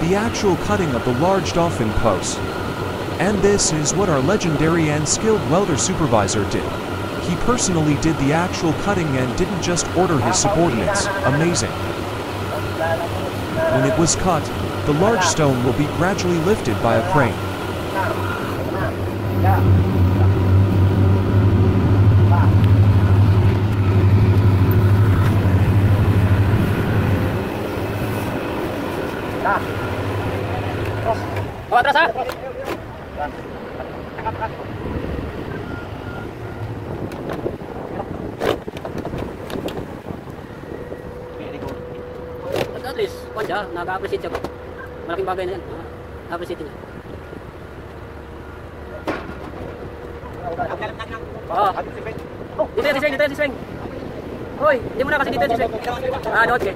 The actual cutting of the large dolphin post. And this is what our legendary and skilled welder supervisor did. He personally did the actual cutting and didn't just order his subordinates. Amazing. When it was cut, the large stone will be gradually lifted by a crane. Oh, atras ha? At least, kung siya, nag-appreciate siya ko. Malaking bagay na yan. Na-appreciate niya. Oo. Dito yan si Sweng. Hoy, hindi mo na kasi dito yan si Sweng. Doon, sige.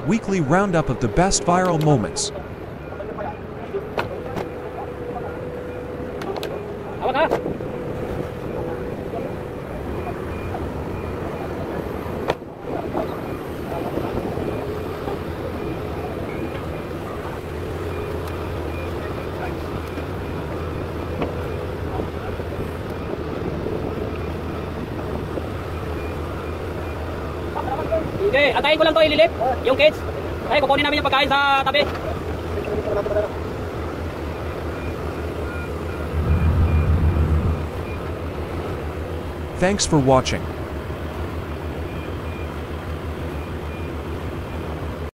Weekly roundup of the best viral moments. Hawak ha? Okay, antayin ko lang to ililip, yung kids. Ay, kukunin namin yung pagkain sa tabi. Thanks for watching.